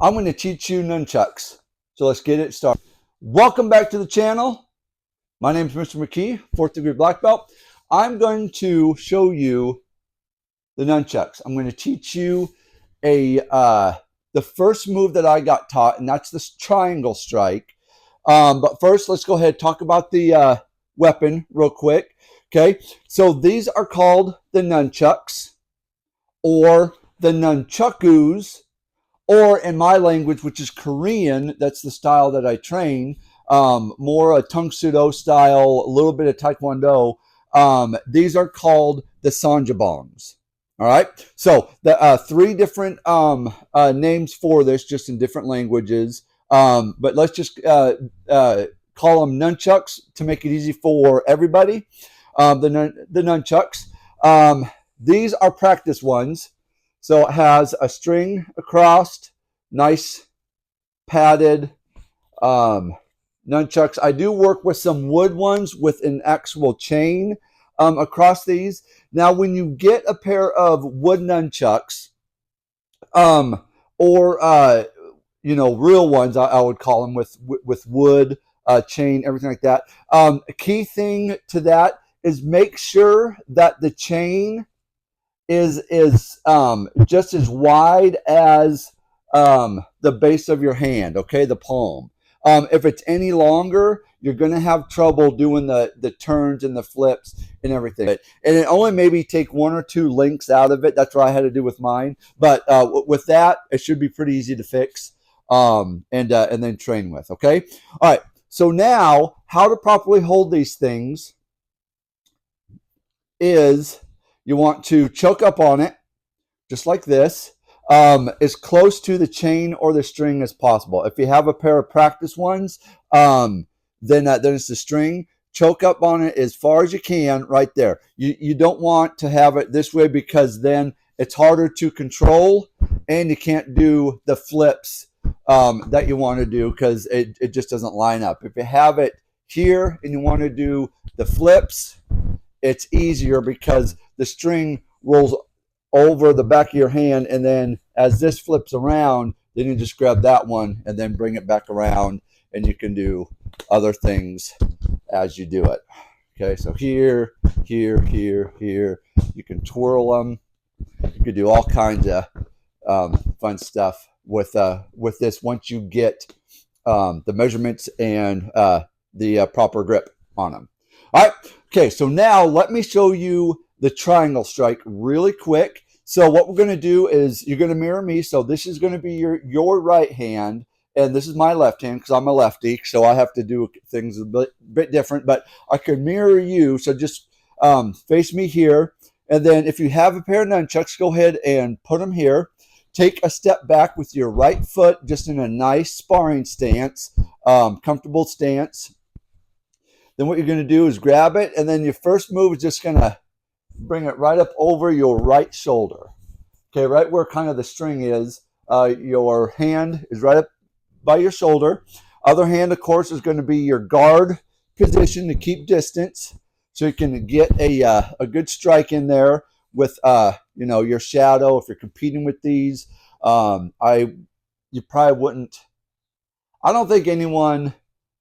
I'm going to teach you nunchucks. So let's get it started. Welcome back to the channel. My name is Mr. McKee, 4th degree black belt. I'm going to show you the nunchucks. I'm going to teach you the first move that I got taught, and that's this triangle strike. But first, let's go ahead and talk about the weapon real quick. Okay, so these are called the nunchucks, or the nunchucks, or in my language, which is Korean, that's the style that I train, more a Tung Sudo style, a little bit of Taekwondo. These are called the Sanjabongs. All right, so the three different names for this, just in different languages. But let's just call them nunchucks to make it easy for everybody. The nunchucks. These are practice ones. So it has a string across, nice padded nunchucks. I do work with some wood ones with an actual chain across these. Now, when you get a pair of wood nunchucks, or real ones, I would call them with wood chain, everything like that. A key thing to that is make sure that the chain is just as wide as the base of your hand, okay, the palm. If it's any longer, you're going to have trouble doing the turns and the flips and everything. And it only maybe take one or two links out of it. That's what I had to do with mine. But with that, it should be pretty easy to fix and then train with, okay? All right, so now how to properly hold these things is you want to choke up on it, just like this, as close to the chain or the string as possible. If you have a pair of practice ones, then it's the string. Choke up on it as far as you can right there. You don't want to have it this way because then it's harder to control and you can't do the flips that you want to do because it just doesn't line up. If you have it here and you want to do the flips, it's easier because the string rolls over the back of your hand, and then as this flips around, then you just grab that one and then bring it back around, and you can do other things as you do it. Okay, so here, here, here, here. You can twirl them. You can do all kinds of fun stuff with this once you get the measurements and the proper grip on them. All right, okay, so now let me show you the triangle strike really quick. So what we're going to do is you're going to mirror me. So this is going to be your right hand, and this is my left hand because I'm a lefty, so I have to do things a bit different, but I can mirror you. So just face me here, and then if you have a pair of nunchucks, go ahead and put them here. Take a step back with your right foot just in a nice sparring stance, comfortable stance. Then what you're going to do is grab it, and then your first move is just going to bring it right up over your right shoulder. Okay, right where kind of the string is. Your hand is right up by your shoulder. Other hand, of course, is going to be your guard position to keep distance, so you can get a good strike in there with your shadow. If you're competing with these, you probably wouldn't. I don't think anyone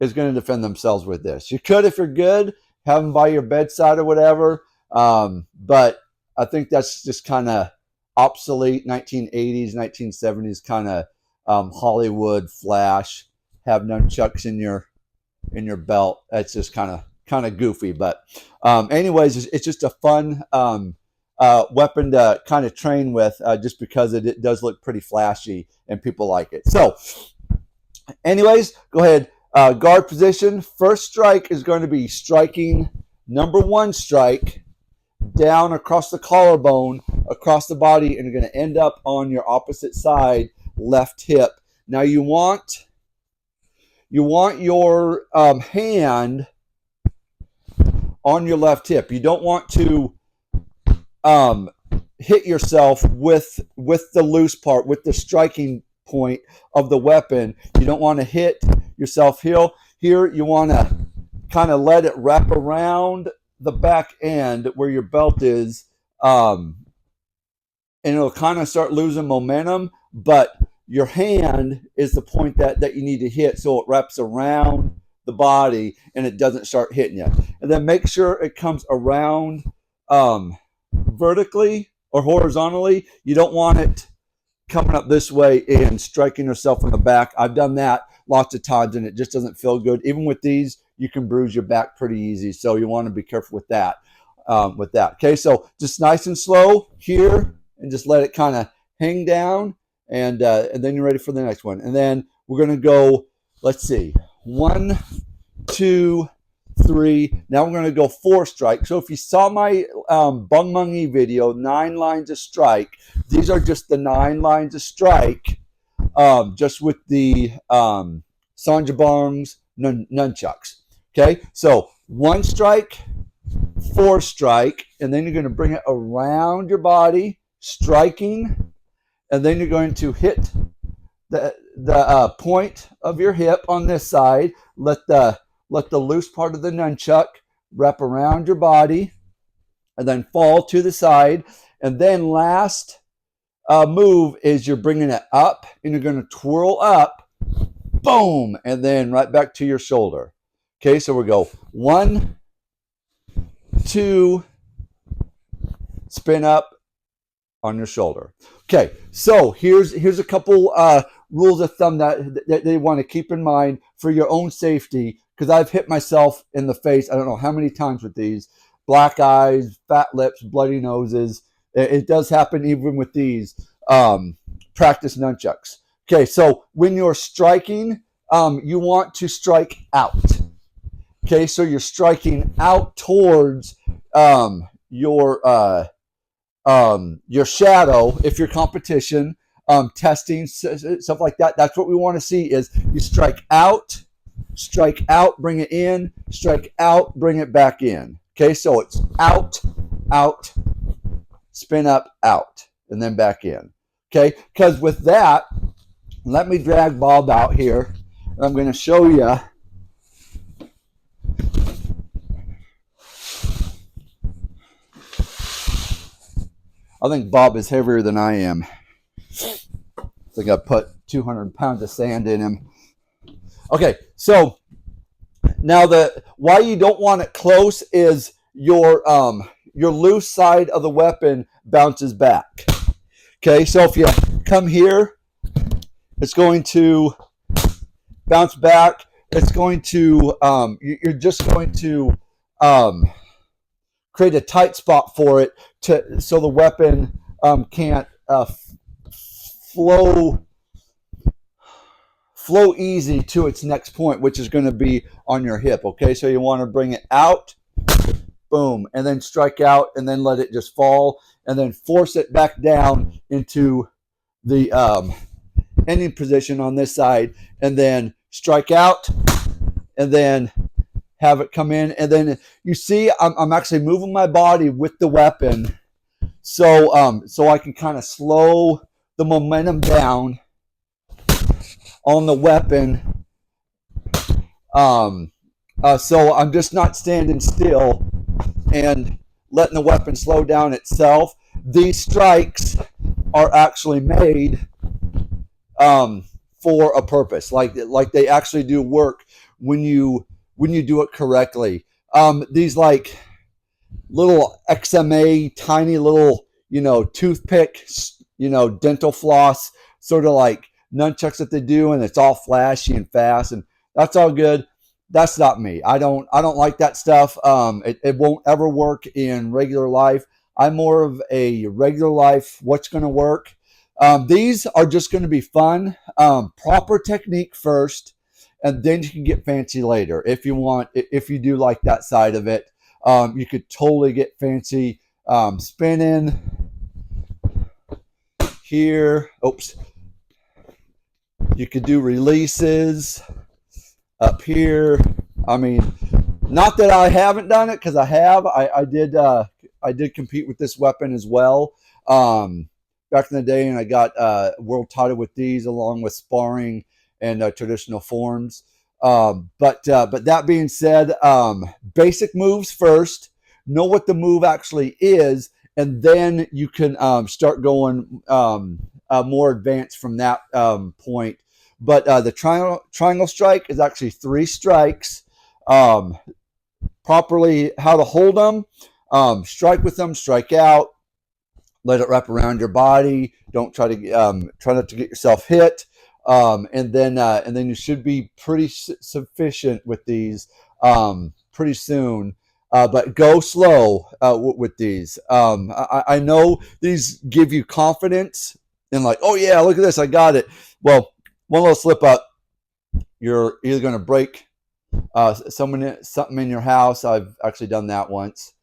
is going to defend themselves with this. You could if you're good, have them by your bedside or whatever, but I think that's just kind of obsolete 1980s, 1970s kind of Hollywood flash. Have nunchucks in your belt. That's just kind of goofy, but anyways, it's just a fun weapon to kind of train with, just because it does look pretty flashy and people like it. So anyways, go ahead. Guard position. First strike is going to be striking number one strike down across the collarbone, across the body, and you're going to end up on your opposite side, left hip. Now you want your hand on your left hip. You don't want to hit yourself with the loose part, with the striking point of the weapon. You don't want to hit yourself here. You want to kind of let it wrap around the back end where your belt is, and it'll kind of start losing momentum, but your hand is the point that you need to hit, so it wraps around the body and it doesn't start hitting you. And then make sure it comes around vertically or horizontally. You don't want it coming up this way and striking yourself in the back. I've done that lots of times and it just doesn't feel good. Even with these, you can bruise your back pretty easy. So you want to be careful with that. Okay, so just nice and slow here and just let it kind of hang down, and then you're ready for the next one. And then we're going to go, let's see, 1, 2, 3. Now we're going to go 4 strike. So if you saw my Bung Mung video, 9 lines of strike, these are just the 9 lines of strike, just with the Sanja Barnes Nun-chucks. Okay, so 1 strike, 4 strike, and then you're going to bring it around your body, striking, and then you're going to hit the point of your hip on this side. Let the loose part of the nunchuck wrap around your body, and then fall to the side. And then last move is you're bringing it up, and you're going to twirl up, boom, and then right back to your shoulder. Okay, so we go 1, 2, spin up on your shoulder. Okay, so here's a couple rules of thumb that they want to keep in mind for your own safety, because I've hit myself in the face I don't know how many times with these. Black eyes, fat lips, bloody noses. It does happen even with these practice nunchucks. Okay, so when you're striking, you want to strike out. Okay, so you're striking out towards your shadow. If your competition, testing, stuff like that, that's what we want to see is you strike out, bring it in, strike out, bring it back in. Okay, so it's out, out, spin up, out, and then back in. Okay, because with that, let me drag Bob out here. I'm going to show you. I think Bob is heavier than I am. I think I put 200 pounds of sand in him. Okay, so now why you don't want it close is your loose side of the weapon bounces back. Okay, so if you come here, it's going to bounce back. It's going to you're just going to create a tight spot for it so the weapon can't flow easy to its next point, which is going to be on your hip. Okay, so you want to bring it out, boom, and then strike out, and then let it just fall, and then force it back down into the ending position on this side, and then strike out, and then have it come in. And then you see I'm actually moving my body with the weapon, so I can kind of slow the momentum down on the weapon. So I'm just not standing still and letting the weapon slow down itself. These strikes are actually made for a purpose, like they actually do work when you do it correctly. These like little XMA, tiny little, toothpick, dental floss, sort of like nunchucks that they do, and it's all flashy and fast, and that's all good. That's not me. I don't like that stuff. It won't ever work in regular life. I'm more of a regular life, what's going to work. These are just going to be fun. Proper technique first, and then you can get fancy later if you want. If you do like that side of it, you could totally get fancy. Spinning here. Oops. You could do releases up here. I mean, not that I haven't done it, because I have. I did compete with this weapon as well back in the day, and I got world title with these along with sparring and traditional forms. But that being said, basic moves first. Know what the move actually is, and then you can start going more advanced from that point. But the triangle strike is actually 3 strikes. Properly how to hold them, strike with them, strike out, let it wrap around your body. Don't try not to get yourself hit, and then you should be pretty sufficient with these pretty soon. But go slow with these. I know these give you confidence and like, oh yeah, look at this, I got it. Well, one little slip up, you're either going to break something in your house. I've actually done that once.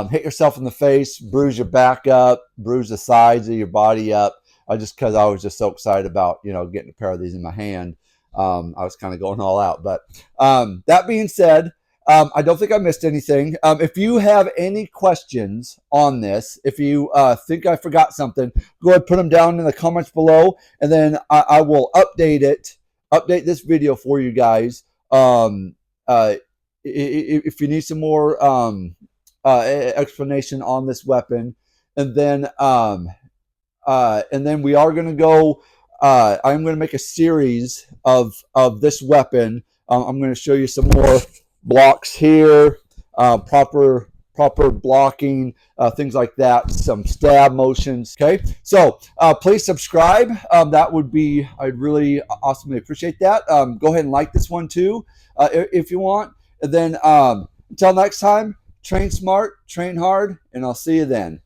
Hit yourself in the face, bruise your back up, bruise the sides of your body up. Just because I was just so excited about getting a pair of these in my hand. I was kind of going all out. But that being said, I don't think I missed anything. If you have any questions on this, if you think I forgot something, go ahead and put them down in the comments below, and then I will update this video for you guys. If you need some more explanation on this weapon, and then we are going to go. I'm going to make a series of this weapon. I'm going to show you some more blocks here, proper blocking, things like that, some stab motions. Okay, so please subscribe. That would be, I'd really awesomely appreciate that. Go ahead and like this one too, if you want. And then until next time, train smart, train hard, and I'll see you then.